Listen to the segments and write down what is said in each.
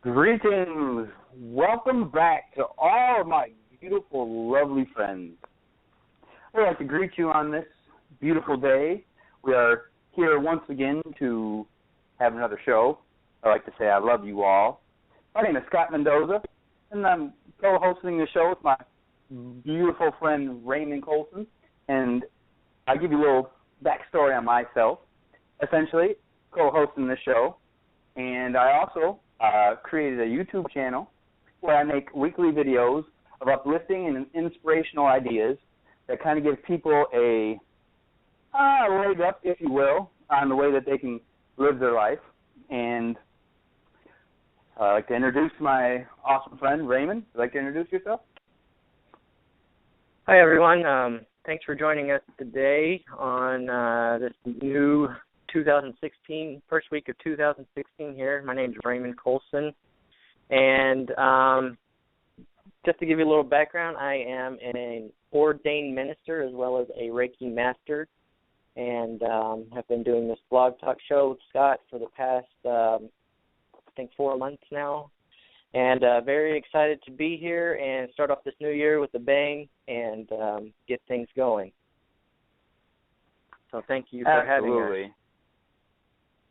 Greetings. Welcome back to all of my beautiful, lovely friends. I'd like to greet you on this beautiful day. We are here once again to have another show. I like to say I love you all. My name is Scott Mendoza, and I'm co-hosting the show with my beautiful friend Reymond Colson. And I'll give you a little backstory on myself. Essentially, co-hosting this show. And I also created a YouTube channel where I make weekly videos of uplifting and inspirational ideas that kind of give people a leg up, if you will, on the way that they can live their life. And I'd like to introduce my awesome friend, Reymond. Would you like to introduce yourself? Hi, everyone. Thanks for joining us today on this new 2016, first week of 2016 here. My name is Reymond Colson. And just to give you a little background, I am an ordained minister as well as a Reiki master, and have been doing this blog talk show with Scott for the past, I think, 4 months now. And very excited to be here and start off this new year with a bang and get things going. So thank you for having us.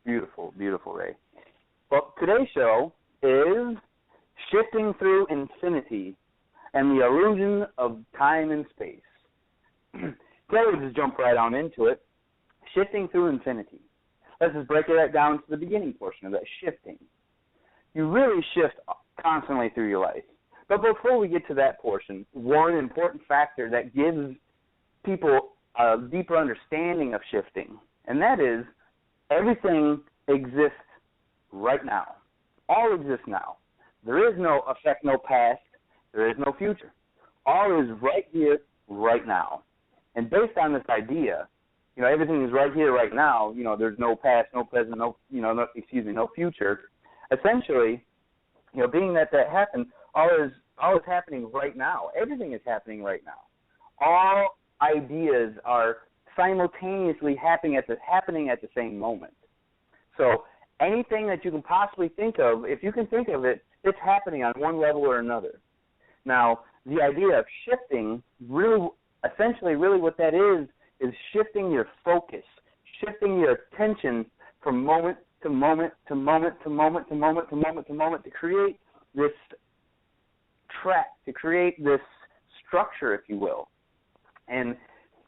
Beautiful, beautiful, Ray. Well, today's show is Shifting Through Infinity and the Illusion of Time and Space. Today we'll just jump right on into it. Shifting Through Infinity. Let's just break it down to the beginning portion of that, shifting. You really shift constantly through your life. But before we get to that portion, one important factor that gives people a deeper understanding of shifting, and that is everything exists right now. All exists now. There is no effect, no past. There is no future. All is right here, right now. And based on this idea, everything is right here, right now. There's no past, no present, no future. Essentially, being that happened, all is happening right now. Everything is happening right now. All ideas are simultaneously happening at the same moment. So anything that you can possibly think of, if you can think of it, it's happening on one level or another. Now, the idea of shifting, essentially what that is shifting your focus, shifting your attention from moment to moment to moment to moment to moment to moment to moment to create this track, to create this structure, if you will. And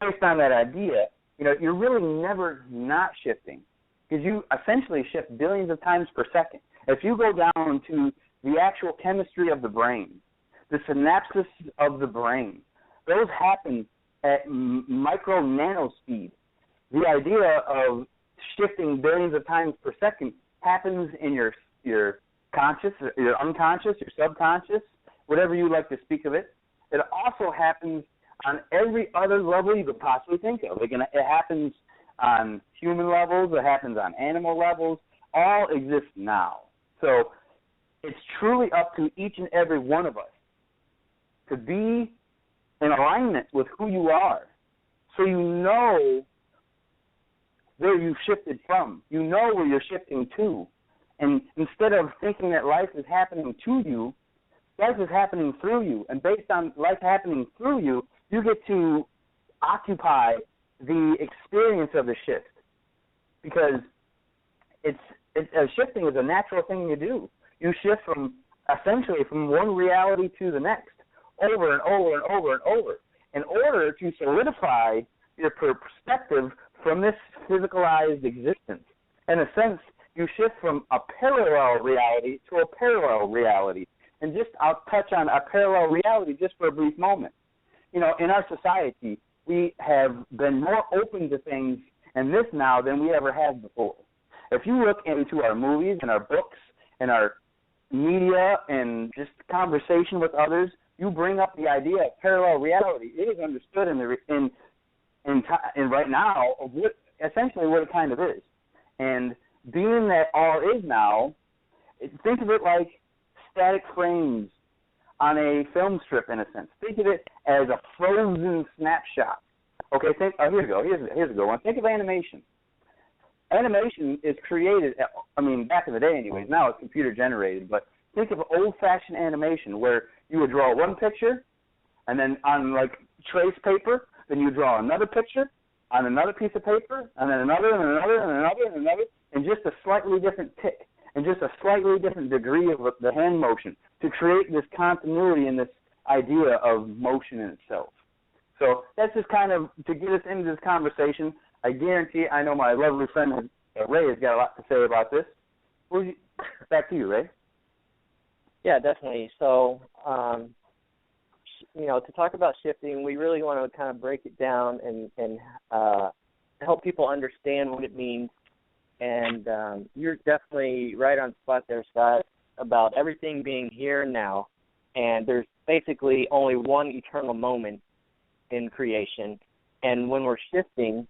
based on that idea, you're really never not shifting, because you essentially shift billions of times per second. If you go down to the actual chemistry of the brain, the synapses of the brain, those happen at micro nano speed. The idea of shifting billions of times per second happens in your conscious, your unconscious, your subconscious, whatever you like to speak of it. It also happens on every other level you could possibly think of. It happens on human levels. It happens on animal levels. All exist now. So it's truly up to each and every one of us to be in alignment with who you are, so you know where you've shifted from. You know where you're shifting to. And instead of thinking that life is happening to you, life is happening through you. And based on life happening through you, you get to occupy the experience of the shift, because shifting is a natural thing you do. You shift from one reality to the next, over and over and over and over, in order to solidify your perspective from this physicalized existence. In a sense, you shift from a parallel reality to a parallel reality. And I'll touch on a parallel reality just for a brief moment. In our society, we have been more open to things in this now than we ever have before. If you look into our movies and our books and our media and just conversation with others, you bring up the idea of parallel reality. It is understood in right now of essentially what it kind of is. And being that all is now, think of it like static frames on a film strip, in a sense. Think of it as a frozen snapshot. Okay, here we go. Here's a good one. Think of animation. Animation is created, back in the day anyways, now it's computer generated, but think of old-fashioned animation where you would draw one picture, and then on like trace paper, then you draw another picture on another piece of paper, and then another, and another, and another, and another, and just a slightly different tick, and just a slightly different degree of the hand motion to create this continuity and this idea of motion in itself. So that's just kind of to get us into this conversation. I guarantee, I know my lovely friend Ray has got a lot to say about this. Back to you, Ray. Yeah, definitely. So, to talk about shifting, we really want to kind of break it down and help people understand what it means. And you're definitely right on spot there, Scott, about everything being here and now. And there's basically only one eternal moment in creation. And when we're shifting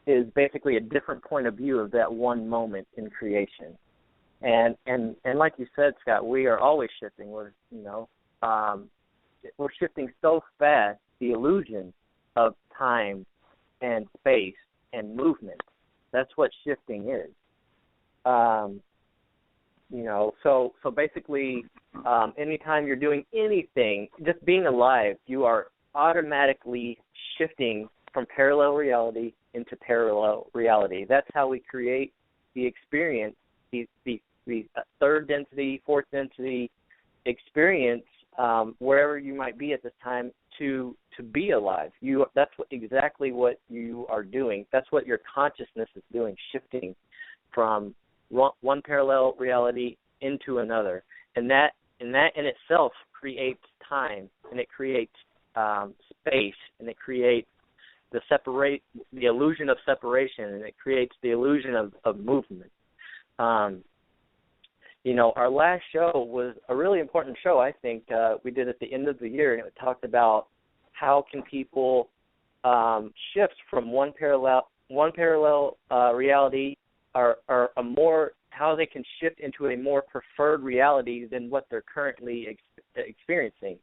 is basically a different point of view of that one moment in creation. And like you said, Scott, we are always shifting. We're shifting so fast, the illusion of time and space and movement. That's what shifting is. So basically, anytime you're doing anything, just being alive, you are automatically shifting from parallel reality into parallel reality. That's how we create the experience, the third density, fourth density experience, wherever you might be at this time, to be alive. That's exactly what you are doing. That's what your consciousness is doing, shifting from one parallel reality into another. And that in itself creates time, and it creates space, and it creates the illusion of separation, and it creates the illusion of movement. Our last show was a really important show, I think. We did at the end of the year, and it talked about how can people shift from one parallel reality or how they can shift into a more preferred reality than what they're currently experiencing.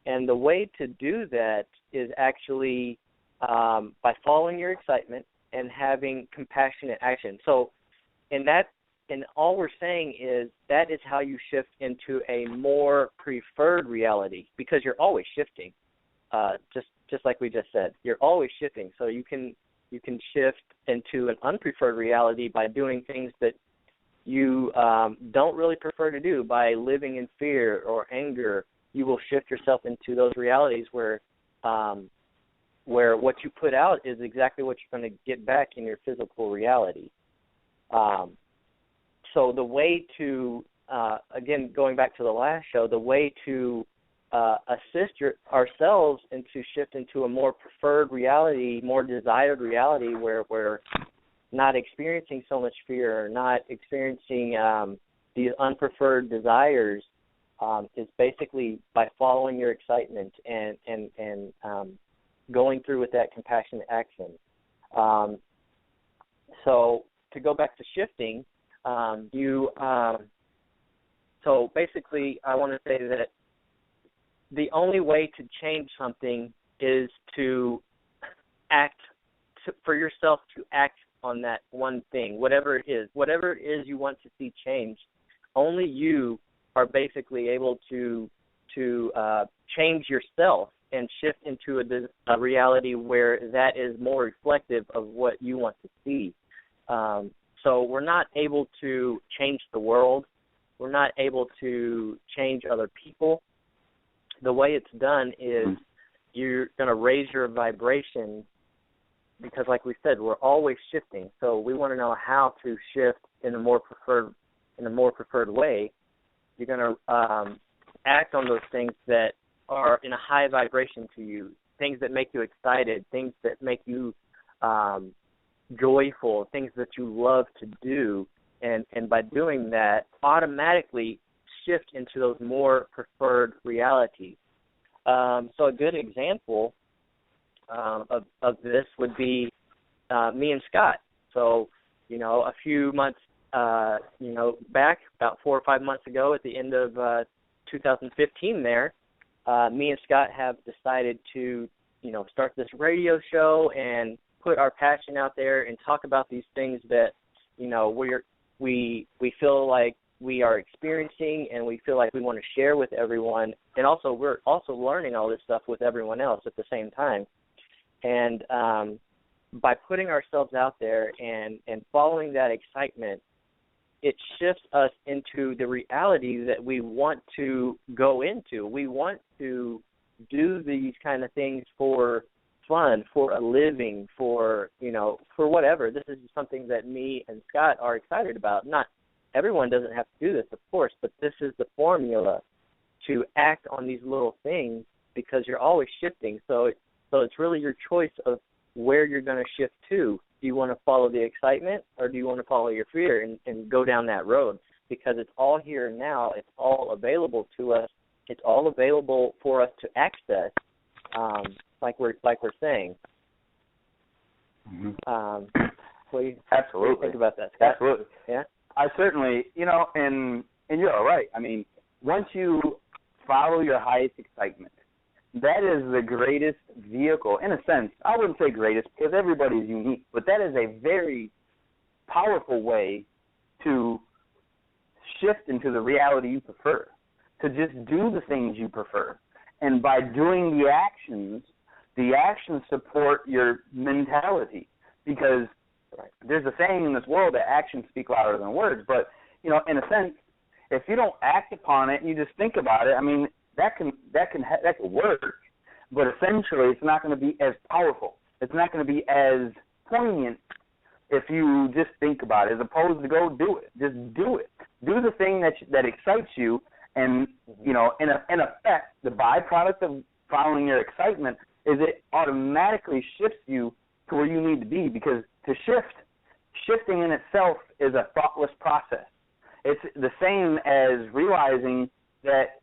And the way to do that is actually by following your excitement and having compassionate action. So and all we're saying is that is how you shift into a more preferred reality, because you're always shifting. Just like we just said, you're always shifting. So you can shift into an unpreferred reality by doing things that you don't really prefer to do, by living in fear or anger. You will shift yourself into those realities where what you put out is exactly what you're going to get back in your physical reality. So the way to, again, going back to the last show, the way to assist ourselves and to shift into a more preferred reality, more desired reality, where we're not experiencing so much fear, or not experiencing these unpreferred desires, is basically by following your excitement and going through with that compassionate action. So to go back to shifting, so basically I want to say that the only way to change something is to for yourself to act on that one thing, whatever it is you want to see change. Only you are basically able to change yourself and shift into a reality where that is more reflective of what you want to see. So we're not able to change the world. We're not able to change other people. The way it's done is you're going to raise your vibration, because like we said, we're always shifting. So we want to know how to shift in a more preferred way. You're going to act on those things that are in a high vibration to you, things that make you excited, things that make you joyful, things that you love to do, and by doing that, automatically shift into those more preferred realities. So a good example of this would be me and Scott. So, a few months, back, about 4 or 5 months ago, at the end of 2015 there, me and Scott have decided to, start this radio show and put our passion out there and talk about these things that, we feel like we are experiencing and we feel like we want to share with everyone. And also we're also learning all this stuff with everyone else at the same time. And by putting ourselves out there and following that excitement, it shifts us into the reality that we want to go into. We want to do these kind of things for fun, for a living, for whatever. This is something that me and Scott are excited about. Not everyone doesn't have to do this, of course, but this is the formula to act on these little things because you're always shifting. So it's really your choice of where you're going to shift to. Do you want to follow the excitement or do you want to follow your fear and go down that road? Because it's all here now. It's all available to us. It's all available for us to access, like we're saying. Mm-hmm. What do you Absolutely. think about that, Scott? Absolutely. Yeah? I certainly, and you're all right. I mean, once you follow your highest excitement, that is the greatest vehicle, in a sense. I wouldn't say greatest because everybody's unique, but that is a very powerful way to shift into the reality you prefer, to just do the things you prefer. And by doing the actions support your mentality, because there's a saying in this world that actions speak louder than words. But, in a sense, if you don't act upon it and you just think about it, I mean, that can work, but essentially it's not going to be as powerful. It's not going to be as poignant if you just think about it, as opposed to go do it. Just do it. Do the thing that excites you, and in effect, the byproduct of following your excitement is it automatically shifts you to where you need to be, because shifting in itself is a thoughtless process. It's the same as realizing that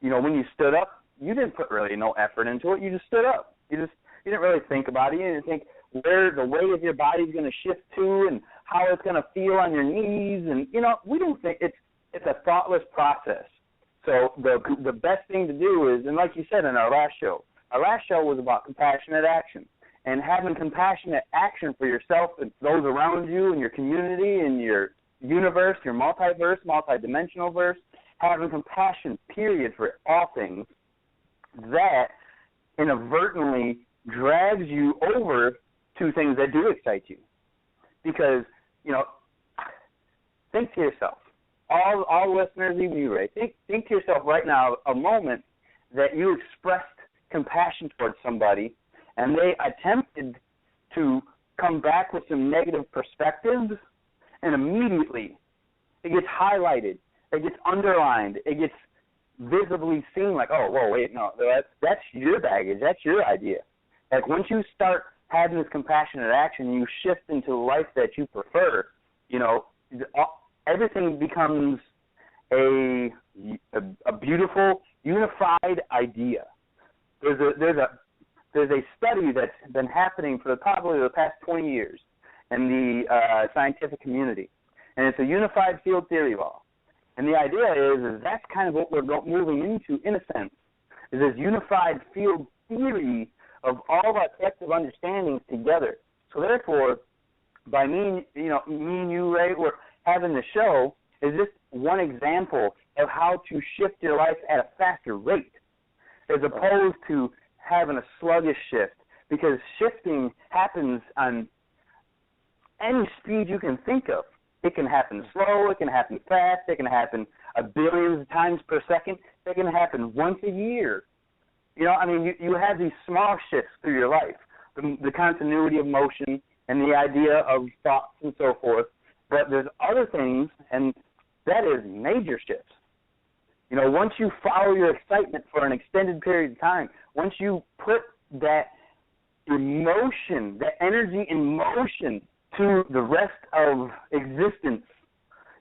when you stood up, you didn't put really no effort into it. You just stood up. You didn't really think about it. You didn't think where the weight of your body's going to shift to and how it's going to feel on your knees. And we don't think it's a thoughtless process. So the best thing to do is, and like you said in our last show was about compassionate action, and having compassionate action for yourself and those around you and your community and your universe, your multiverse, multidimensional verse. Having compassion, period, for all things, that inadvertently drags you over to things that do excite you. Because, think to yourself, all listeners, even you, Ray, think to yourself right now a moment that you expressed compassion towards somebody and they attempted to come back with some negative perspectives, and immediately it gets highlighted. It gets underlined. It gets visibly seen like, oh, whoa, wait, no, that's your baggage. That's your idea. Like once you start having this compassionate action, you shift into the life that you prefer, everything becomes a beautiful, unified idea. There's a study that's been happening for probably the past 20 years in the scientific community, and it's a unified field theory law. And the idea is that's kind of what we're moving into, in a sense, is this unified field theory of all our collective understandings together. So therefore, by me and you, Ray, we're having the show is just one example of how to shift your life at a faster rate, as opposed to having a sluggish shift, because shifting happens on any speed you can think of. It can happen slow, it can happen fast, it can happen a billions of times per second, it can happen once a year. You have these small shifts through your life, the continuity of motion and the idea of thoughts and so forth, but there's other things, and that is major shifts. Once you follow your excitement for an extended period of time, once you put that emotion, that energy in motion to the rest of existence,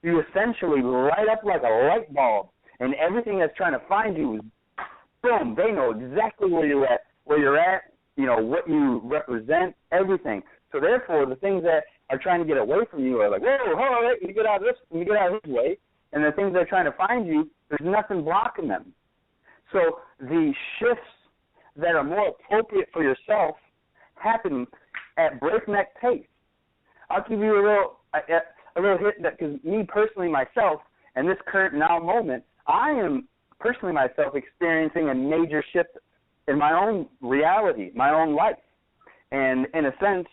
you essentially light up like a light bulb, and everything that's trying to find you is, boom, they know exactly where you're at, what you represent, everything. So therefore, the things that are trying to get away from you are like, whoa, hold on, let me get out of his way. And the things that are trying to find you, there's nothing blocking them. So the shifts that are more appropriate for yourself happen at breakneck pace. I'll give you a little hit, that because me personally, myself, and this current now moment, I am personally myself experiencing a major shift in my own reality, my own life. And in a sense,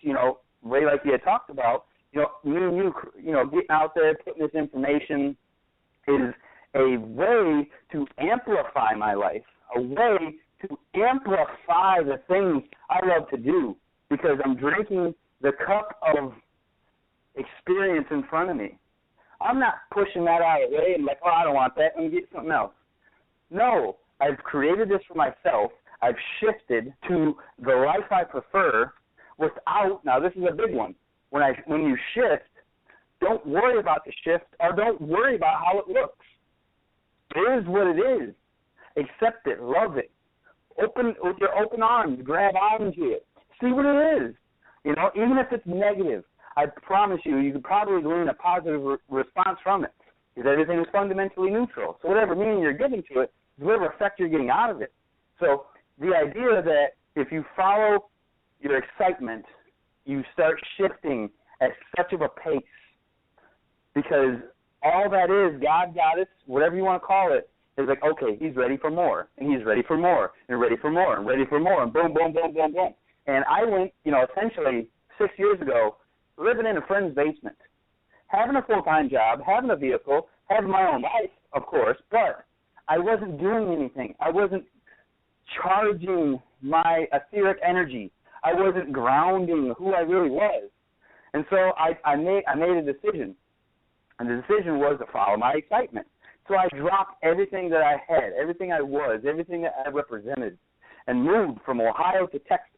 Ray, like you had talked about, me and you, getting out there, putting this information is a way to amplify my life, a way to amplify the things I love to do, because I'm drinking the cup of experience in front of me. I'm not pushing that out of the way and like, I don't want that, let me get something else. No, I've created this for myself. I've shifted to the life I prefer without, now this is a big one, when you shift, don't worry about the shift or don't worry about how it looks. It is what it is. Accept it, love it. Open with your open arms, grab onto it. See what it is. Even if it's negative, I promise you could probably glean a positive response from it, because everything is fundamentally neutral. So whatever meaning you're giving to it is whatever effect you're getting out of it. So the idea that if you follow your excitement, you start shifting at such of a pace, because all that is, God got it, whatever you want to call it, is like, okay, he's ready for more, and he's ready for more, and ready for more, and ready for more, and boom, boom, boom, boom, boom. And I went, essentially 6 years ago, living in a friend's basement, having a full-time job, having a vehicle, having my own life, of course, but I wasn't doing anything. I wasn't charging my etheric energy. I wasn't grounding who I really was. And so I made a decision, and the decision was to follow my excitement. So I dropped everything that I had, everything I was, everything that I represented, and moved from Ohio to Texas.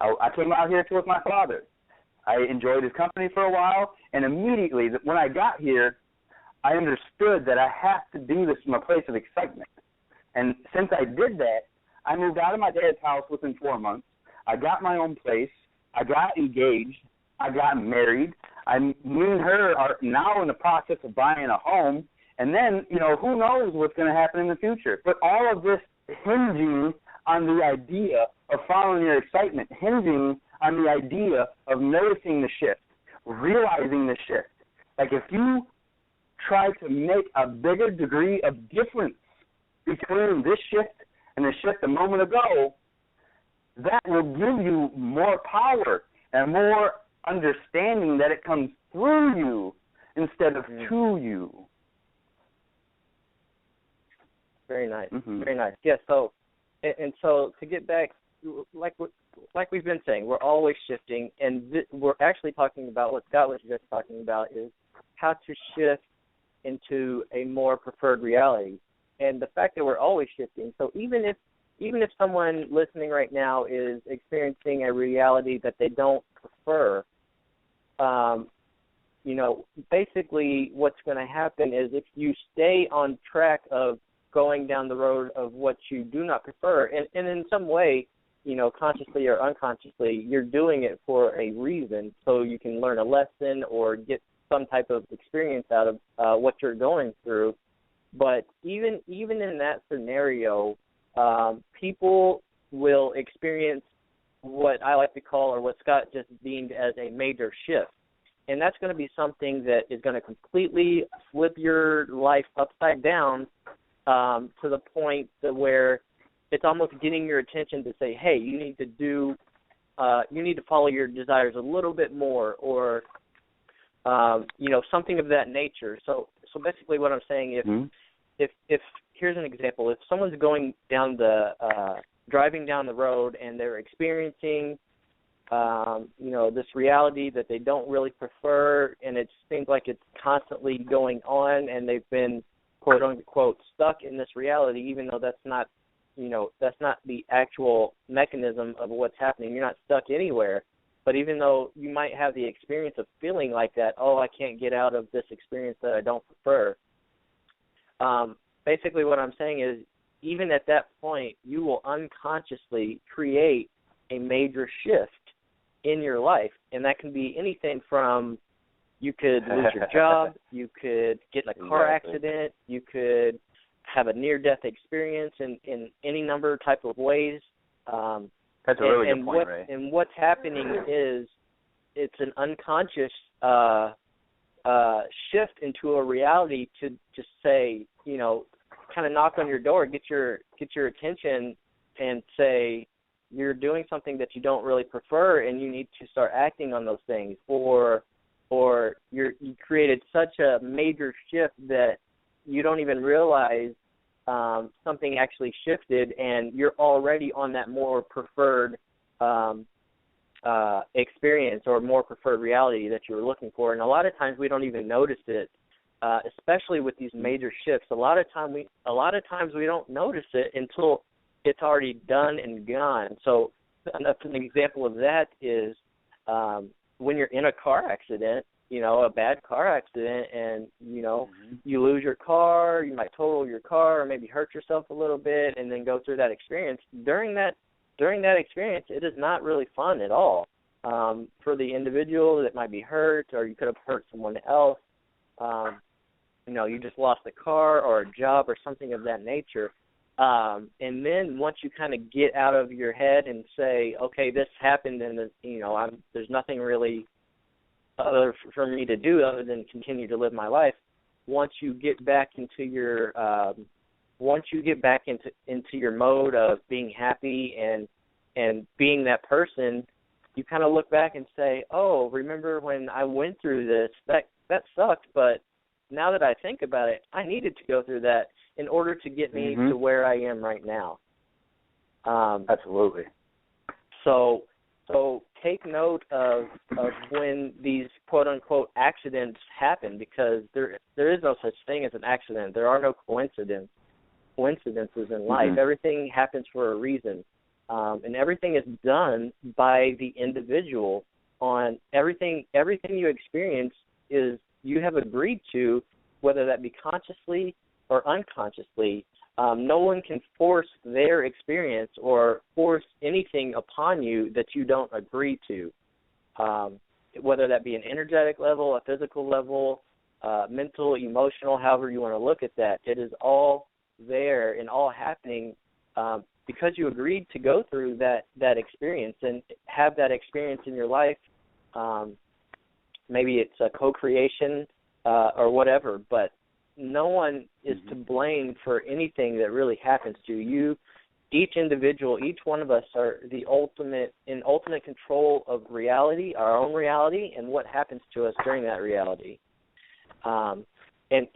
I came out here to with my father. I enjoyed his company for a while, and immediately when I got here, I understood that I have to do this from a place of excitement. And since I did that, I moved out of my dad's house within 4 months. I got my own place. I got engaged. I got married. Me and her are now in the process of buying a home. And then, who knows what's going to happen in the future. But all of this hinging on the idea of following your excitement, hinging on the idea of noticing the shift, realizing the shift. Like if you try to make a bigger degree of difference between this shift and the shift a moment ago, that will give you more power and more understanding that it comes through you instead of to you. Very nice. Mm-hmm. Very nice. Yeah, so to get back, like we've been saying, we're always shifting, and we're actually talking about what Scott was just talking about is how to shift into a more preferred reality. And the fact that we're always shifting, so even if someone listening right now is experiencing a reality that they don't prefer, basically what's going to happen is if you stay on track of going down the road of what you do not prefer, and in some way, consciously or unconsciously, you're doing it for a reason, so you can learn a lesson or get some type of experience out of what you're going through. But even in that scenario, people will experience what I like to call, or what Scott just deemed as a major shift. And that's going to be something that is going to completely flip your life upside down to the point that where it's almost getting your attention to say, hey, you need to follow your desires a little bit more, or, something of that nature. So basically what I'm saying, if here's an example, if someone's going down driving down the road and they're experiencing, this reality that they don't really prefer, and it seems like it's constantly going on, and they've been, quote unquote, stuck in this reality, even though that's not the actual mechanism of what's happening. You're not stuck anywhere. But even though you might have the experience of feeling like that, I can't get out of this experience that I don't prefer. Basically what I'm saying is, even at that point, you will unconsciously create a major shift in your life. And that can be anything from, you could lose your job, you could get in a car accident, you could have a near-death experience in any number of type of ways. That's a really good point, Ray. And what's happening is it's an unconscious shift into a reality to just say, kind of knock on your door, get your attention, and say you're doing something that you don't really prefer, and you need to start acting on those things, or you created such a major shift that you don't even realize something actually shifted, and you're already on that more preferred experience or more preferred reality that you were looking for. And a lot of times we don't even notice it, especially with these major shifts. A lot of times we don't notice it until it's already done and gone. So an example of that is when you're in a car accident, a bad car accident, and, you lose your car, you might total your car or maybe hurt yourself a little bit and then go through that experience. During that experience, it is not really fun at all for the individual that might be hurt, or you could have hurt someone else. You just lost a car or a job or something of that nature. And then once you kind of get out of your head and say, okay, this happened, and there's nothing really other for me to do other than continue to live my life. Once you get back into your into your mode of being happy and being that person, you kind of look back and say, oh, remember when I went through this? That sucked, but now that I think about it, I needed to go through that in order to get me to where I am right now. Absolutely. So take note of when these quote-unquote accidents happen, because there is no such thing as an accident. There are no coincidences in life. Everything happens for a reason, and everything is done by the individual. On everything you experience is you have agreed to, whether that be consciously or unconsciously. No one can force their experience or force anything upon you that you don't agree to, whether that be an energetic level, a physical level, mental, emotional, however you want to look at that. It is all there and all happening because you agreed to go through that experience and have that experience in your life. Maybe it's a co-creation or whatever, but no one is to blame for anything that really happens to you. Each individual, each one of us are in ultimate control of reality, our own reality, and what happens to us during that reality. And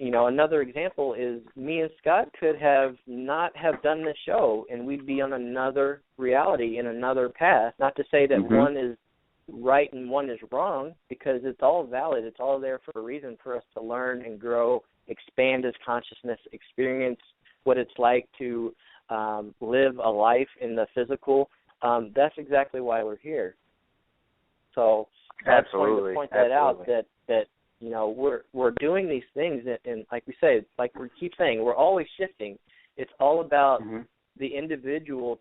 another example is me and Scott could have not have done this show, and we'd be on another reality in another path. Not to say that one is right and one is wrong, because it's all valid. It's all there for a reason, for us to learn and grow, expand as consciousness, experience what it's like to live a life in the physical. That's exactly why we're here. So I just wanted to point that out, that we're doing these things, and like we say, like we keep saying, we're always shifting. It's all about the individual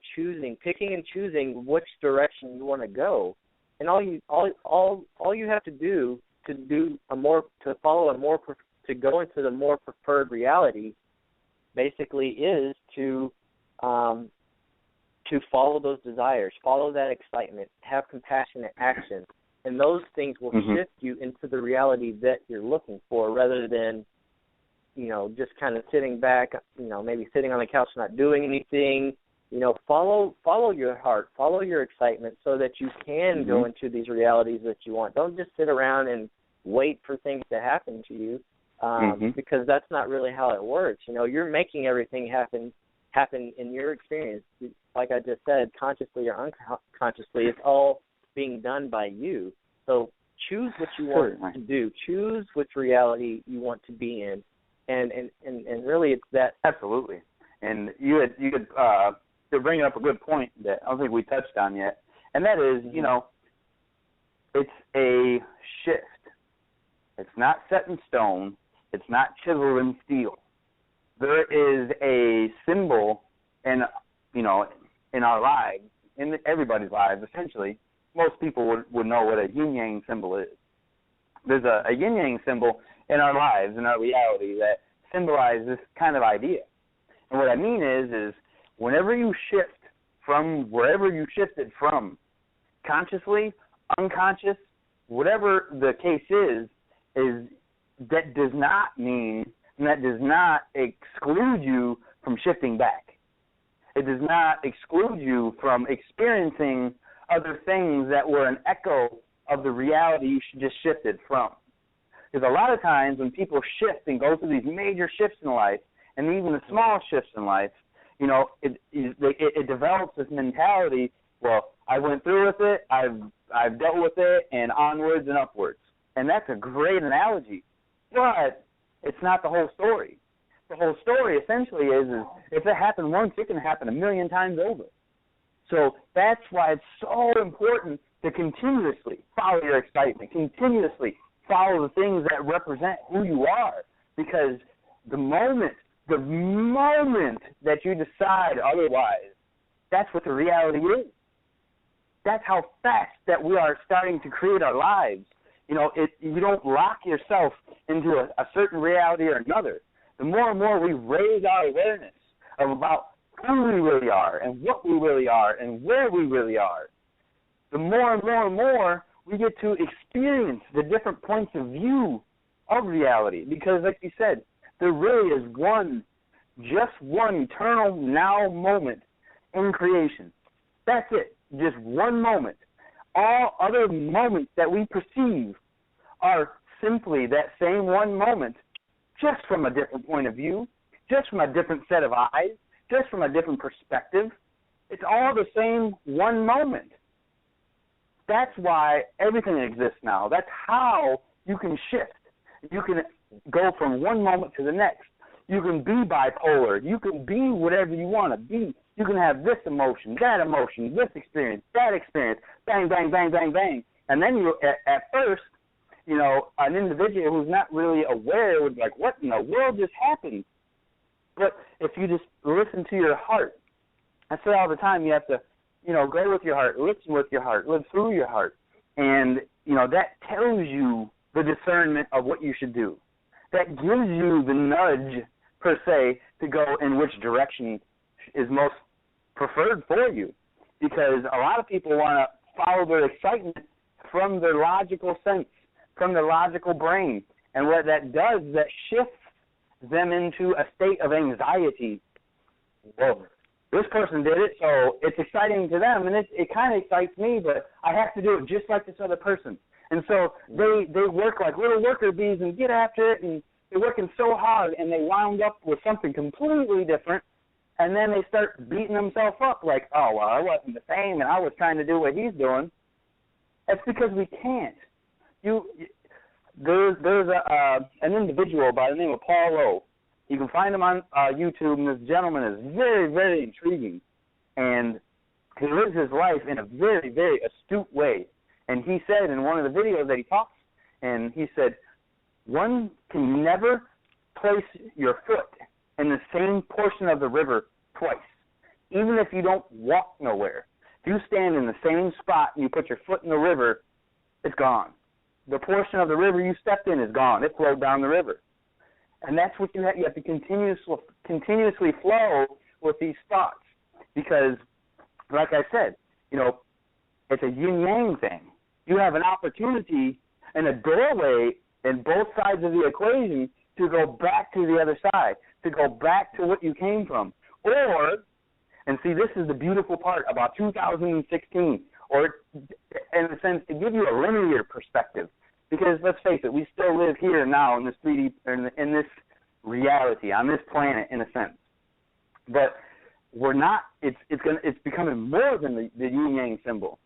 picking and choosing which direction you want to go. And all you have to do to go into the more preferred reality, basically, is to follow those desires, follow that excitement, have compassionate action, and those things will shift you into the reality that you're looking for, rather than just kind of sitting back, maybe sitting on the couch not doing anything. Follow your heart, follow your excitement, so that you can go into these realities that you want. Don't just sit around and wait for things to happen to you, because that's not really how it works. You're making everything happen in your experience. Like I just said, consciously or unconsciously, it's all being done by you. So choose what you want to do. Choose which reality you want to be in, and really, it's that. Absolutely. And you're bringing up a good point that I don't think we touched on yet, and that is, it's a shift. It's not set in stone. It's not chiseled in steel. There is a symbol in our lives, in everybody's lives, essentially. Most people would know what a yin-yang symbol is. There's a yin-yang symbol in our lives, in our reality, that symbolizes this kind of idea. And what I mean is whenever you shift from wherever you shifted from, consciously, unconscious, whatever the case is that does not mean, and that does not exclude you from shifting back. It does not exclude you from experiencing other things that were an echo of the reality you just shifted from. Because a lot of times when people shift and go through these major shifts in life, and even the small shifts in life, you know, it develops this mentality, well, I went through with it, I've dealt with it, and onwards and upwards. And that's a great analogy. But it's not the whole story. The whole story essentially is if it happened once, it can happen 1,000,000 times over. So that's why it's so important to continuously follow your excitement, continuously follow the things that represent who you are. Because the moment that you decide otherwise, that's what the reality is. That's how fast that we are starting to create our lives. You know, you don't lock yourself into a certain reality or another. The more and more we raise our awareness about who we really are and what we really are and where we really are, the more and more and more we get to experience the different points of view of reality. Because, like you said, there really is just one eternal now moment in creation. That's it, just one moment. All other moments that we perceive are simply that same one moment, just from a different point of view, just from a different set of eyes, just from a different perspective. It's all the same one moment. That's why everything exists now. That's how you can shift. You can go from one moment to the next. You can be bipolar. You can be whatever you want to be. You can have this emotion, this experience, that experience, bang, bang, bang, bang, bang. And then you, at first, you know, an individual who's not really aware would be like, what in the world just happened? But if you just listen to your heart, I say all the time, you have to, you know, go with your heart, listen with your heart, live through your heart. And, you know, that tells you the discernment of what you should do. That gives you the nudge, per se, to go in which direction is most preferred for you. Because a lot of people want to follow their excitement from their logical sense, from their logical brain. And what that does is that shifts them into a state of anxiety. Well, this person did it, so it's exciting to them, and it kind of excites me, but I have to do it just like this other person. And so they work like little worker bees and get after it, and they're working so hard, and they wound up with something completely different, and then they start beating themselves up like, oh, well, I wasn't the same, and I was trying to do what he's doing. That's because we can't. There's an individual by the name of Paul Lowe. You can find him on YouTube, and this gentleman is very, very intriguing. And he lives his life in a very, very astute way. And he said in one of the videos that he talks, and he said, one can never place your foot in the same portion of the river twice, even if you don't walk nowhere. If you stand in the same spot and you put your foot in the river, it's gone. The portion of the river you stepped in is gone. It flowed down the river. And that's what you have. You have to continuously flow with these thoughts. Because, like I said, you know, it's a yin-yang thing. You have an opportunity and a doorway in both sides of the equation to go back to the other side, to go back to what you came from. Or, and see, this is the beautiful part about 2016, or in a sense, to give you a linear perspective. Because let's face it, we still live here now in this 3D, in this reality, on this planet, in a sense. But we're not. It's becoming more than the yin yang symbol.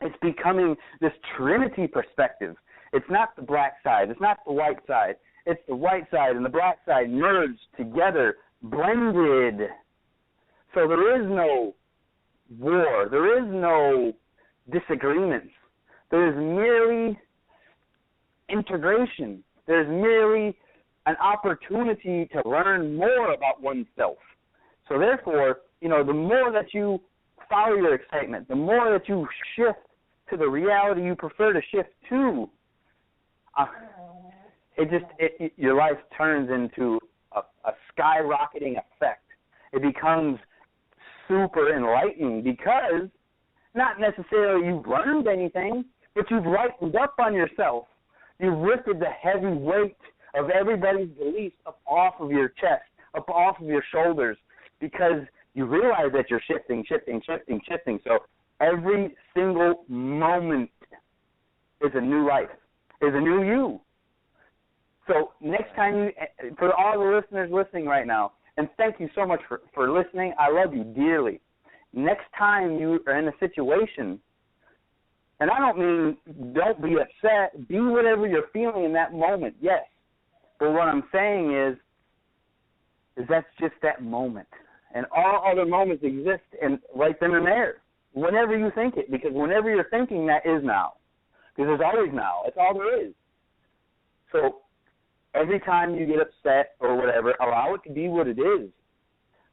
It's becoming this Trinity perspective. It's not the black side. It's not the white side. It's the white side and the black side merged together, blended. So there is no war. There is no disagreements. There is merely integration. There's merely an opportunity to learn more about oneself. So therefore, you know, the more that you follow your excitement, the more that you shift to the reality you prefer to shift to, your life turns into a skyrocketing effect. It becomes super enlightening because not necessarily you've learned anything, but you've lightened up on yourself. You've lifted the heavy weight of everybody's beliefs up off of your chest, up off of your shoulders, because you realize that you're shifting. So every single moment is a new life, is a new you. So next time for all the listeners listening right now, and thank you so much for listening. I love you dearly. Next time you are in a situation, and I don't mean don't be upset, be whatever you're feeling in that moment, yes. But what I'm saying is that's just that moment. And all other moments exist and right then and there, whenever you think it, because whenever you're thinking, that is now. Because there's always now. That's all there is. So every time you get upset or whatever, allow it to be what it is.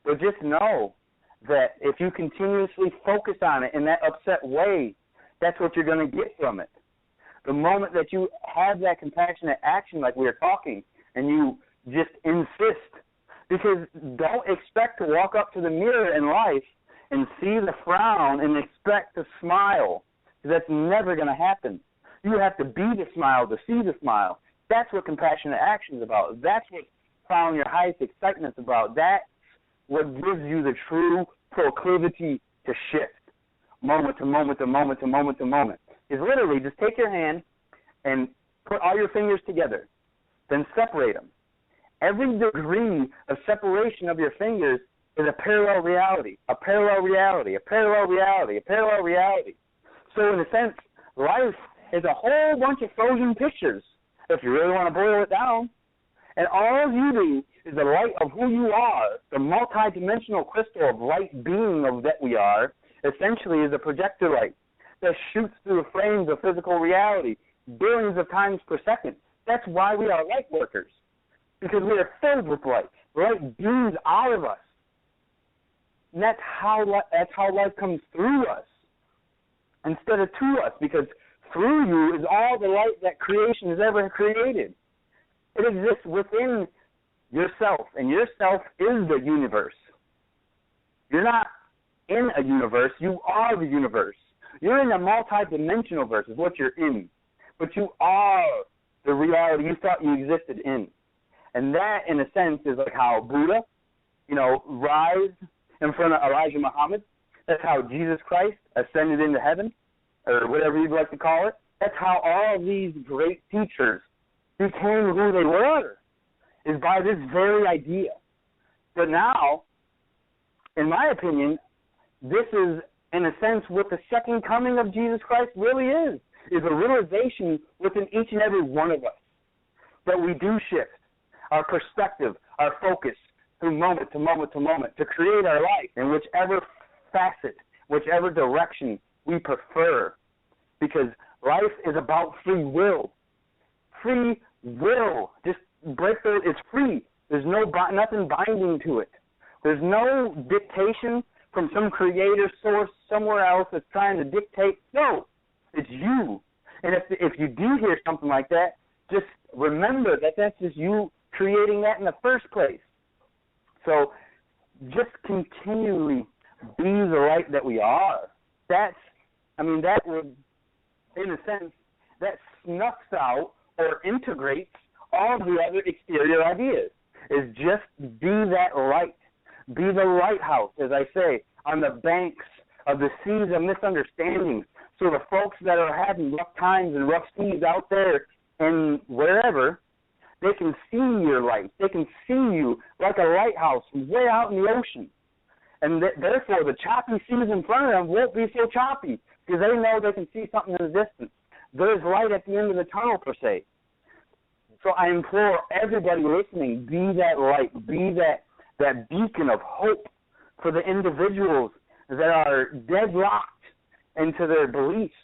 But just know that if you continuously focus on it in that upset way, that's what you're going to get from it. The moment that you have that compassionate action like we were talking, and you just insist, because don't expect to walk up to the mirror in life and see the frown and expect to smile, because that's never going to happen. You have to be the smile to see the smile. That's what compassionate action is about. That's what following your highest excitement is about. That's what gives you the true proclivity to shift, moment to moment to moment to moment to moment. Is literally just take your hand and put all your fingers together, then separate them. Every degree of separation of your fingers is a parallel reality, a parallel reality, a parallel reality, a parallel reality. So in a sense, life is a whole bunch of frozen pictures, if you really want to boil it down. And all you do is the light of who you are, the multidimensional crystal of light being of that we are, essentially is a projector light that shoots through the frames of physical reality billions of times per second. That's why we are light workers, because we are filled with light. Light beams out of us. And that's how life comes through us instead of to us, because through you is all the light that creation has ever created. It exists within yourself, and yourself is the universe. You're not in a universe, you are the universe. You're in a multi-dimensional verse is what you're in, but you are the reality you thought you existed in. And that, in a sense, is like how Buddha, rise in front of Elijah Muhammad. That's how Jesus Christ ascended into heaven, or whatever you'd like to call it. That's how all of these great teachers became who they were, is by this very idea. But now, in my opinion, this is, in a sense, what the second coming of Jesus Christ really is a realization within each and every one of us that we do shift our perspective, our focus, from moment to moment to moment, to create our life in whichever facet, whichever direction we prefer. Because life is about free will. Free will. Just break those. It's free. There's nothing binding to it. There's no dictation from some creator source somewhere else that's trying to dictate. No, it's you. And if you do hear something like that, just remember that that's just you creating that in the first place. So just continually be the light that we are. That would, in a sense, that snuffs out or integrates all the other exterior ideas, is just be that light. Be the lighthouse, as I say, on the banks of the seas of misunderstandings. So the folks that are having rough times and rough seas out there and wherever, they can see your light. They can see you like a lighthouse way out in the ocean. And therefore, the choppy seas in front of them won't be so choppy, because they know they can see something in the distance. There's light at the end of the tunnel, per se. So I implore everybody listening, be that light, be that beacon of hope for the individuals that are deadlocked into their beliefs,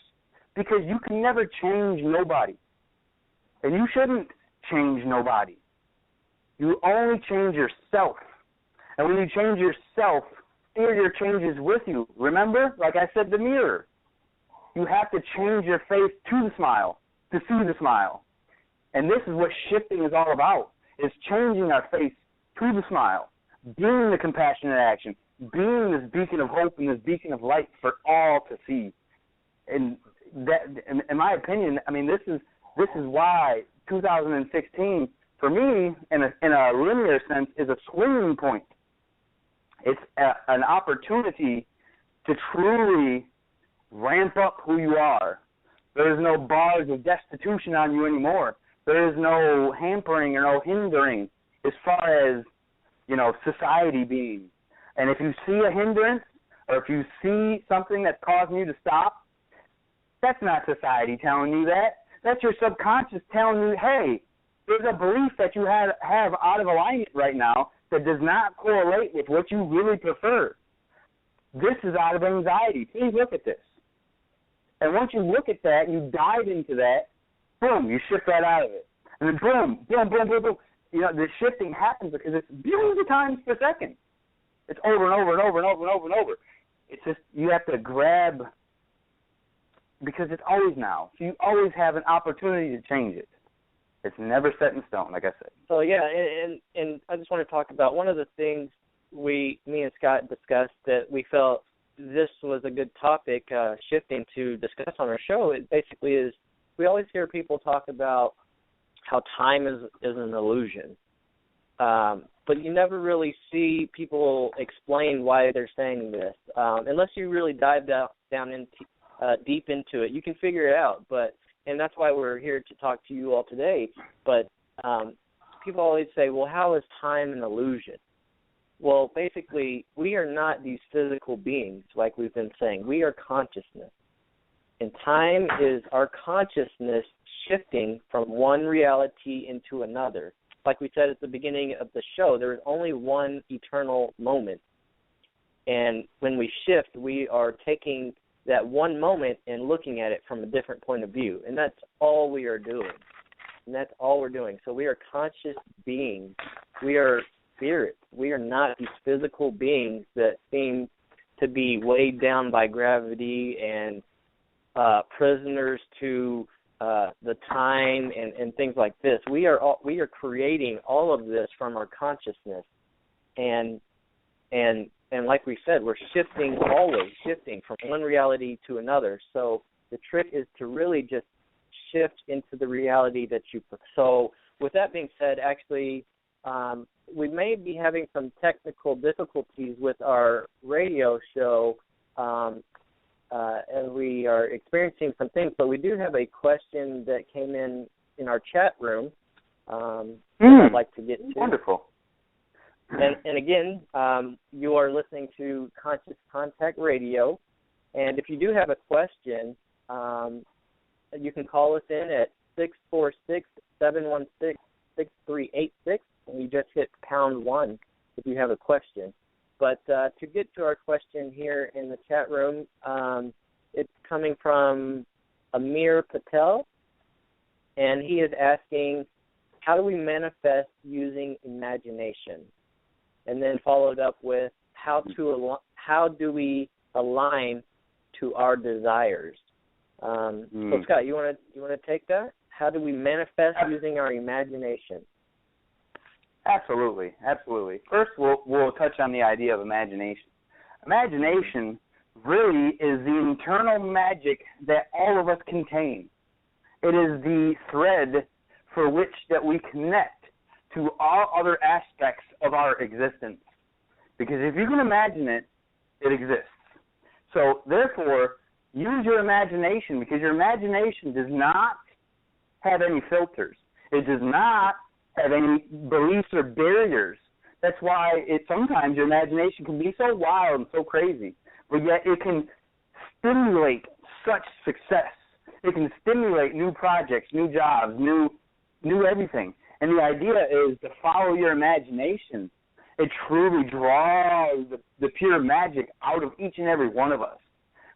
because you can never change nobody, and you shouldn't change nobody. You only change yourself, and when you change yourself, your changes with you. Remember, like I said, the mirror. You have to change your face to the smile, to see the smile, and this is what shifting is all about, is changing our face to the smile, being the compassionate action, being this beacon of hope and this beacon of light for all to see. And that, in my opinion, this is why 2016 for me, in a linear sense, is a swinging point. It's an opportunity to truly ramp up who you are. There is no bars of destitution on you anymore. There is no hampering or no hindering as far as, society being. And if you see a hindrance or if you see something that's causing you to stop, that's not society telling you that. That's your subconscious telling you, hey, there's a belief that you have out of alignment right now that does not correlate with what you really prefer. This is out of anxiety. Please look at this. And once you look at that, you dive into that, boom, you shift that out of it. And then boom, boom, boom, boom, boom. The shifting happens because it's billions of times per second. It's over and over and over and over and over and over. It's just you have to grab, because it's always now. So you always have an opportunity to change it. It's never set in stone, like I said. So, yeah, and I just want to talk about one of the things me and Scott discussed that we felt this was a good topic, shifting to discuss on our show. It basically is, we always hear people talk about how time is an illusion. But you never really see people explain why they're saying this. Unless you really dive down into deep into it, you can figure it out. And that's why we're here to talk to you all today. But people always say, well, how is time an illusion? Well, basically, we are not these physical beings, like we've been saying. We are consciousness. And time is our consciousness shifting from one reality into another. Like we said at the beginning of the show, there is only one eternal moment. And when we shift, we are taking that one moment and looking at it from a different point of view. And that's all we are doing. And that's all we're doing. So we are conscious beings. We are spirits. We are not these physical beings that seem to be weighed down by gravity and prisoners to the time and things like this. We are creating all of this from our consciousness, and like we said, we're always shifting from one reality to another. So the trick is to really just shift into the reality that you prefer. So with that being said, actually, we may be having some technical difficulties with our radio show, and we are experiencing some things, but we do have a question that came in our chat room that I'd like to get to. Wonderful. And again, you are listening to Conscious Contact Radio, and if you do have a question, you can call us in at 646-716-6386, and you just hit #1 if you have a question. But to get to our question here in the chat room, it's coming from Amir Patel, and he is asking, how do we manifest using imagination? And then followed up with, how do we align to our desires? So Scott, you want to take that? How do we manifest using our imagination? Absolutely. First, we'll touch on the idea of imagination. Imagination really is the internal magic that all of us contain. It is the thread for which that we connect to all other aspects of our existence. Because if you can imagine it, it exists. So, therefore, use your imagination, because your imagination does not have any filters. It does not have any beliefs or barriers. That's why sometimes your imagination can be so wild and so crazy, but yet it can stimulate such success. It can stimulate new projects, new jobs, new everything. And the idea is to follow your imagination. It truly draws the pure magic out of each and every one of us.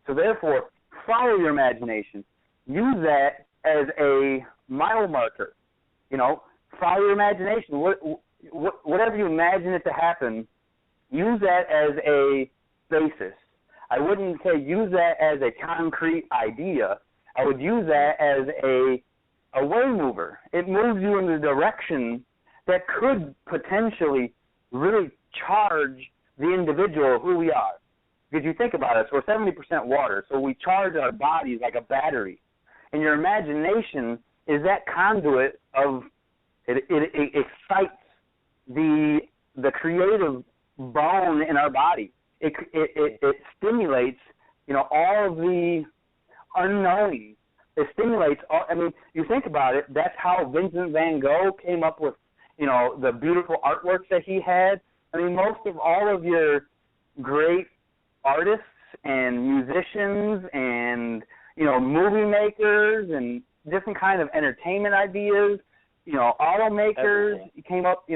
So therefore, follow your imagination. Use that as a mile marker. Follow your imagination. Whatever you imagine it to happen, use that as a basis. I wouldn't say use that as a concrete idea. I would use that as a way mover. It moves you in the direction that could potentially really charge the individual who we are. Because you think about it, so we're 70% water, so we charge our bodies like a battery. And your imagination is that conduit of It excites the creative bone in our body. It stimulates, all of the unknowing. It stimulates all. I mean, you think about it. That's how Vincent Van Gogh came up with, the beautiful artworks that he had. I mean, most of all of your great artists and musicians and movie makers and different kind of entertainment ideas, automakers came up.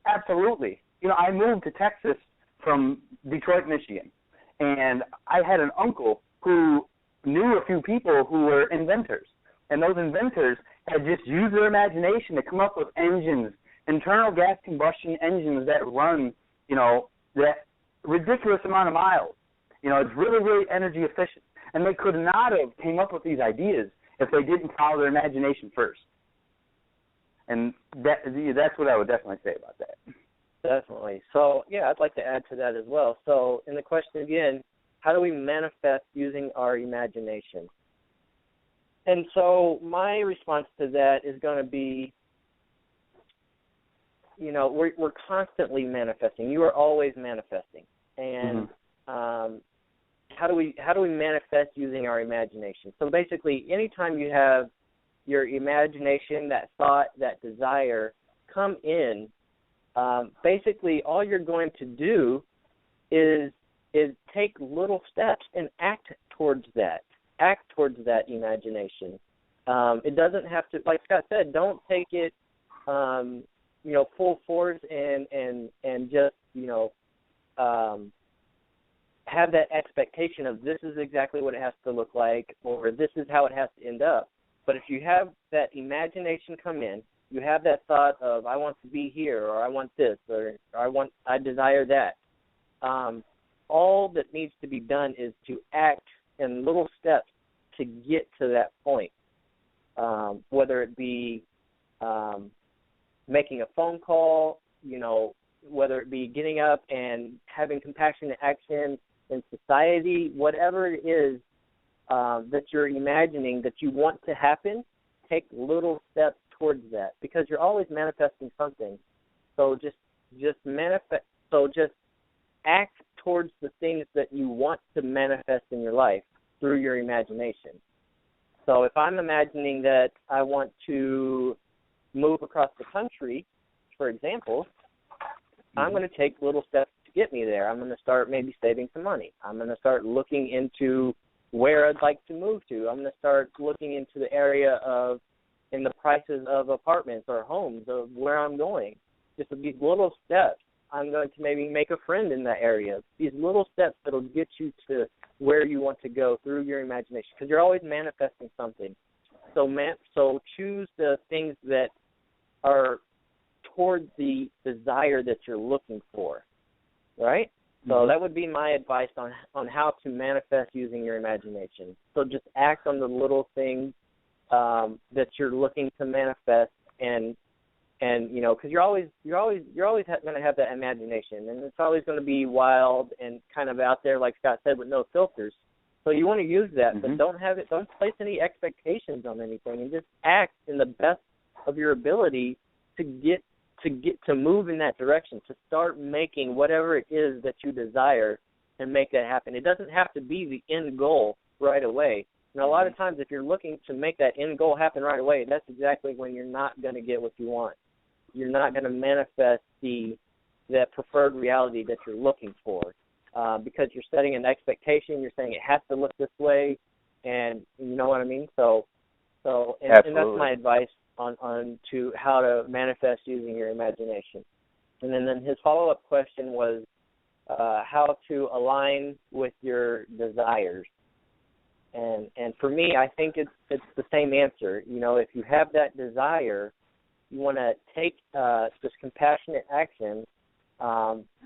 Absolutely. I moved to Texas from Detroit, Michigan, and I had an uncle who knew a few people who were inventors, and those inventors had just used their imagination to come up with engines, internal gas combustion engines that run, that ridiculous amount of miles. It's really, really energy efficient, and they could not have came up with these ideas if they didn't follow their imagination first. And that's what I would definitely say about that. Definitely. So, yeah, I'd like to add to that as well. So, in the question again, how do we manifest using our imagination? And so my response to that is going to be, we're constantly manifesting. You are always manifesting. And how do we manifest using our imagination? So basically, anytime you have your imagination, that thought, that desire come in, basically all you're going to do is take little steps and act towards that imagination. It doesn't have to, like Scott said, don't take it full force and just have that expectation of this is exactly what it has to look like or this is how it has to end up. But if you have that imagination come in, you have that thought of I want to be here or I want this or I desire that. All that needs to be done is to act in little steps to get to that point, whether it be making a phone call, whether it be getting up and having compassionate action in society, whatever it is that you're imagining that you want to happen, take little steps towards that because you're always manifesting something. So just manifest. So just act towards the things that you want to manifest in your life through your imagination. So if I'm imagining that I want to move across the country, for example, I'm going to take little steps to get me there. I'm going to start maybe saving some money. I'm going to start looking into where I'd like to move to. I'm going to start looking into the area in the prices of apartments or homes of where I'm going. Just these little steps. I'm going to maybe make a friend in that area. These little steps that will get you to where you want to go through your imagination because you're always manifesting something. So choose the things that are towards the desire that you're looking for, right? So that would be my advice on how to manifest using your imagination. So just act on the little things that you're looking to manifest and because you're always going to have that imagination, and it's always going to be wild and kind of out there, like Scott said, with no filters. So you want to use that, but don't place any expectations on anything, and just act in the best of your ability to move in that direction, to start making whatever it is that you desire and make that happen. It doesn't have to be the end goal right away. And a lot of times, if you're looking to make that end goal happen right away, that's exactly when you're not going to get what you want. You're not going to manifest that preferred reality that you're looking for because you're setting an expectation. You're saying it has to look this way, and you know what I mean? So and that's my advice on to how to manifest using your imagination. And then his follow-up question was how to align with your desires. And for me, I think it's the same answer. If you have that desire, you want to take this compassionate action, and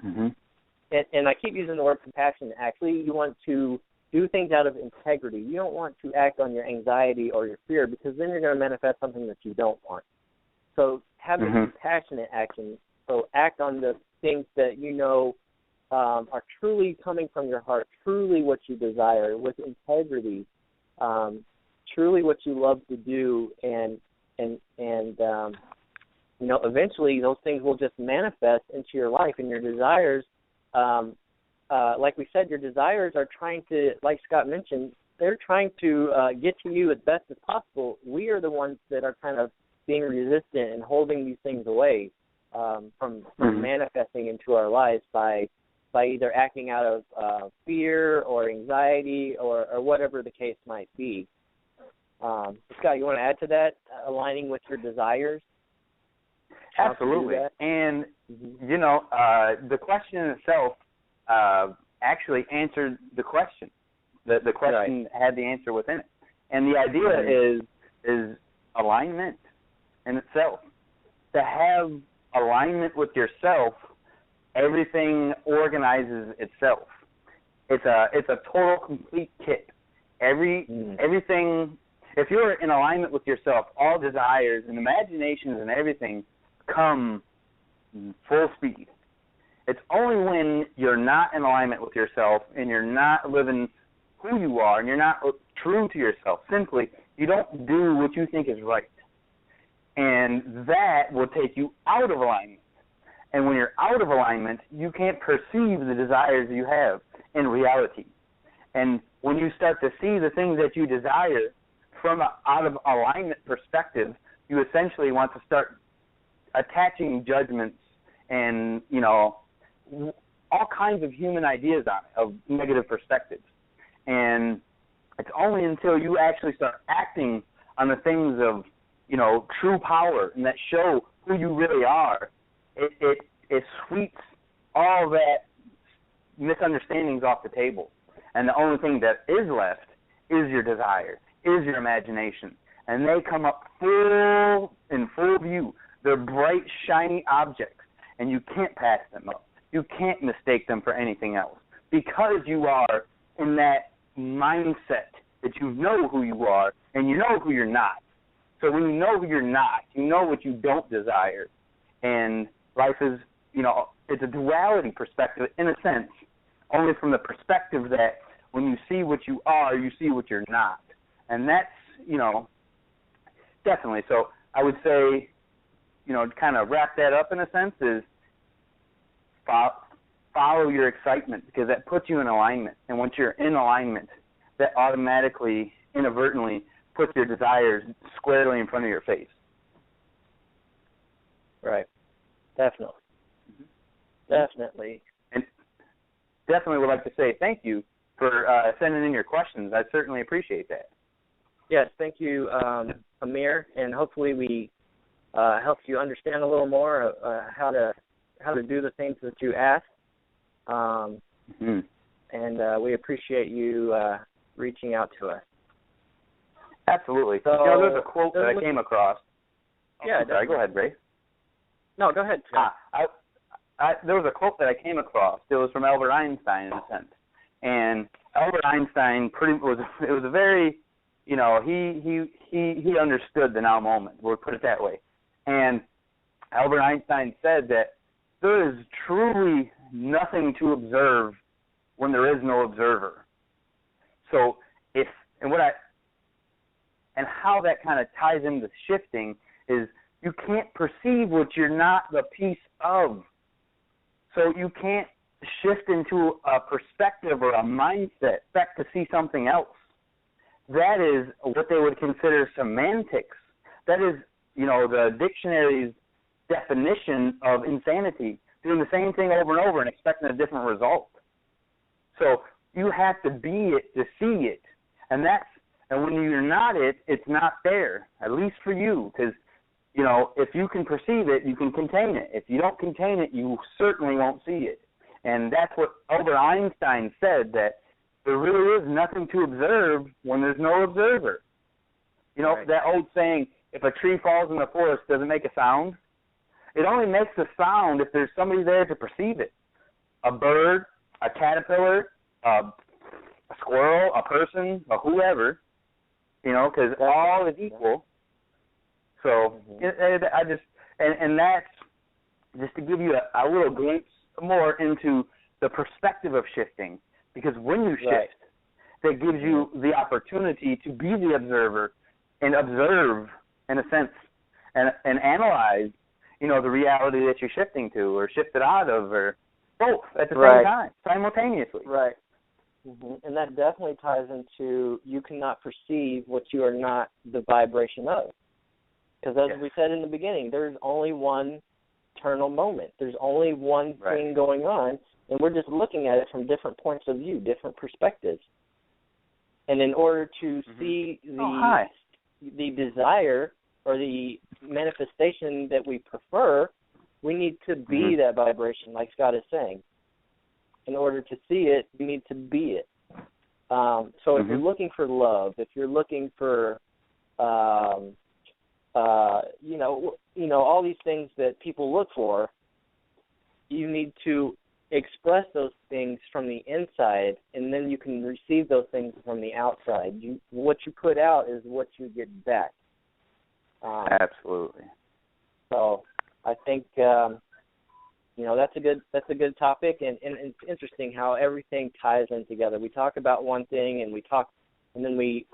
I keep using the word compassionate. Actually, you want to do things out of integrity. You don't want to act on your anxiety or your fear because then you're going to manifest something that you don't want. So have the compassionate action. So act on the things that are truly coming from your heart, truly what you desire, with integrity, truly what you love to do, and eventually those things will just manifest into your life, and your desires, like we said, your desires are trying to, like Scott mentioned, they're trying to get to you as best as possible. We are the ones that are kind of being resistant and holding these things away from manifesting into our lives by either acting out of fear or anxiety or whatever the case might be. Scott, you want to add to that, aligning with your desires? Absolutely. And, the question in itself actually answered the question. The question had the answer within it. And the idea is alignment in itself. To have alignment with yourself, everything organizes itself. It's a total complete kit. Everything. If you're in alignment with yourself, all desires and imaginations and everything come full speed. It's only when you're not in alignment with yourself and you're not living who you are and you're not true to yourself. Simply, you don't do what you think is right. And that will take you out of alignment. And when you're out of alignment, you can't perceive the desires you have in reality. And when you start to see the things that you desire from an out of alignment perspective, you essentially want to start attaching judgments and, all kinds of human ideas on it, of negative perspectives. And it's only until you actually start acting on the things of, true power and that show who you really are, it sweeps all that misunderstandings off the table. And the only thing that is left is your desire, is your imagination. And they come up in full view. They're bright, shiny objects, and you can't pass them up. You can't mistake them for anything else because you are in that mindset that you know who you are and you know who you're not. So when you know who you're not, you know what you don't desire. And life is, it's a duality perspective in a sense, only from the perspective that when you see what you are, you see what you're not. And that's, definitely. So I would say, to kind of wrap that up in a sense is follow your excitement because that puts you in alignment. And once you're in alignment, that automatically, inadvertently, puts your desires squarely in front of your face. Right. Definitely. Definitely. And definitely would like to say thank you for sending in your questions. I certainly appreciate that. Yes, thank you, Amir, and hopefully we helped you understand a little more how to do the things that you asked. And we appreciate you reaching out to us. Absolutely. So, there's a quote that I came across. Sorry, go ahead, Ray. No, go ahead, Scott. There was a quote that I came across. It was from Albert Einstein, in a sense. And Albert Einstein it was a very, he understood the now moment. We'll put it that way. And Albert Einstein said that there is truly nothing to observe when there is no observer. So and how that kind of ties into shifting is you can't perceive what you're not the piece of. So you can't shift into a perspective or a mindset back to see something else. That is what they would consider semantics. That is, the dictionary's definition of insanity, doing the same thing over and over and expecting a different result. So you have to be it to see it. And when you're not it, it's not there, at least for you, because, if you can perceive it, you can contain it. If you don't contain it, you certainly won't see it. And that's what Albert Einstein said, that there really is nothing to observe when there's no observer. Right. That old saying, if a tree falls in the forest, does it make a sound? It only makes a sound if there's somebody there to perceive it. A bird, a caterpillar, a squirrel, a person, or whoever, because all is equal. So and that's just to give you a little glimpse more into the perspective of shifting. Because when you shift, that gives you the opportunity to be the observer and observe, in a sense, and analyze the reality that you're shifting to or shifted out of, or both at the Right. same time, simultaneously. Right. And that definitely ties into you cannot perceive what you are not the vibration of. Because as we said in the beginning, there's only one eternal moment. There's only one thing going on, and we're just looking at it from different points of view, different perspectives. And in order to see the desire or the manifestation that we prefer, we need to be that vibration, like Scott is saying. In order to see it, you need to be it. So if you're looking for love, if you're looking for, all these things that people look for, you need to express those things from the inside, and then you can receive those things from the outside. What you put out is what you get back. Absolutely. So I think that's a good topic, and it's interesting how everything ties in together. We talk about one thing, and then we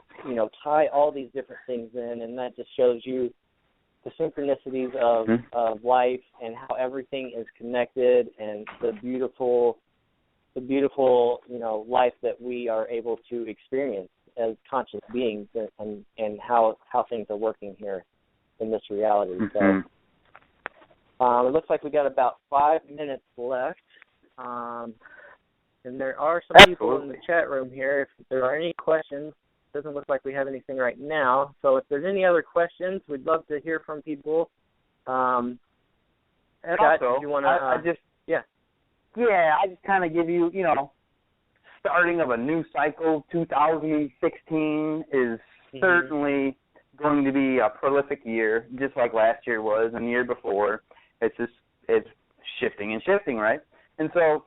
tie all these different things in, and that just shows you the synchronicities of life and how everything is connected, and the beautiful life that we are able to experience as conscious beings, and how things are working here in this reality. So it looks like we got about 5 minutes left, and there are some people in the chat room here. If there are any questions, doesn't look like we have anything right now. So if there's any other questions, we'd love to hear from people. Scott, also, do you want to? I just kind of give you, starting of a new cycle. 2016 is certainly going to be a prolific year, just like last year was and the year before. It's shifting and shifting, right? And so,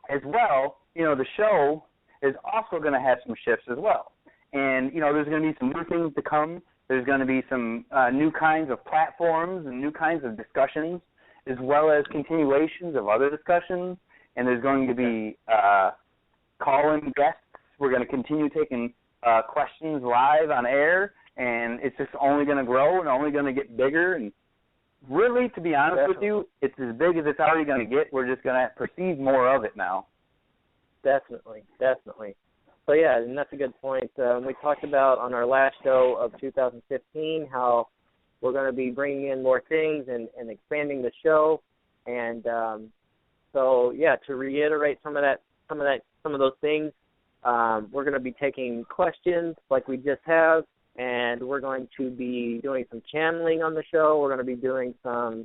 as well, the show is also going to have some shifts as well. And, there's going to be some new things to come. There's going to be some new kinds of platforms and new kinds of discussions, as well as continuations of other discussions. And there's going to be call-in guests. We're going to continue taking questions live on air, and it's just only going to grow and only going to get bigger. And really, to be honest with you, it's as big as it's already going to get. We're just going to perceive more of it now. Definitely. So, yeah, and that's a good point. We talked about on our last show of 2015 how we're going to be bringing in more things and expanding the show. And to reiterate some of those things, we're going to be taking questions like we just have, and we're going to be doing some channeling on the show. We're going to be doing some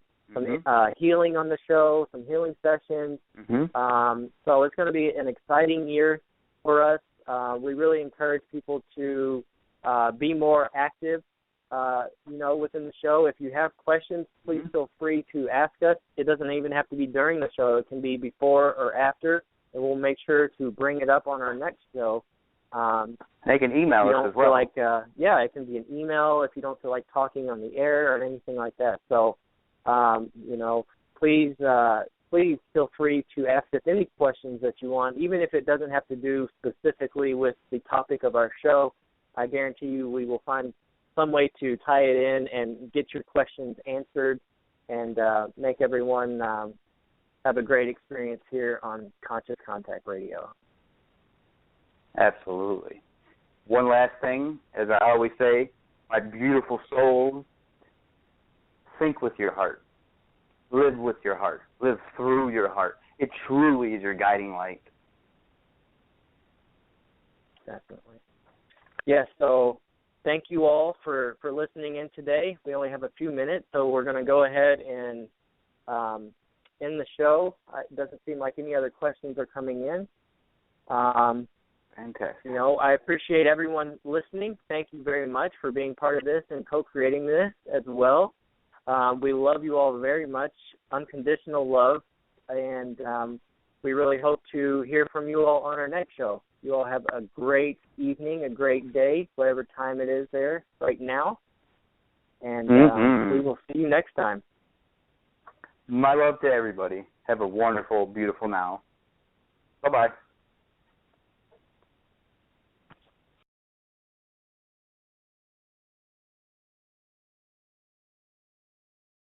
healing on the show, some healing sessions. So it's going to be an exciting year for us. We really encourage people to be more active, within the show. If you have questions, please feel free to ask us. It doesn't even have to be during the show. It can be before or after, and we'll make sure to bring it up on our next show. They can email us as well. It can be an email if you don't feel like talking on the air or anything like that. So, please feel free to ask us any questions that you want, even if it doesn't have to do specifically with the topic of our show. I guarantee you we will find some way to tie it in and get your questions answered and make everyone have a great experience here on Conscious Contact Radio. Absolutely. One last thing, as I always say, my beautiful souls, think with your heart. Live with your heart. Live through your heart. It truly is your guiding light. Definitely. Yes, so thank you all for listening in today. We only have a few minutes, so we're going to go ahead and end the show. It doesn't seem like any other questions are coming in. Fantastic. I appreciate everyone listening. Thank you very much for being part of this and co-creating this as well. We love you all very much, unconditional love, and we really hope to hear from you all on our next show. You all have a great evening, a great day, whatever time it is there right now, and we will see you next time. My love to everybody. Have a wonderful, beautiful now. Bye-bye.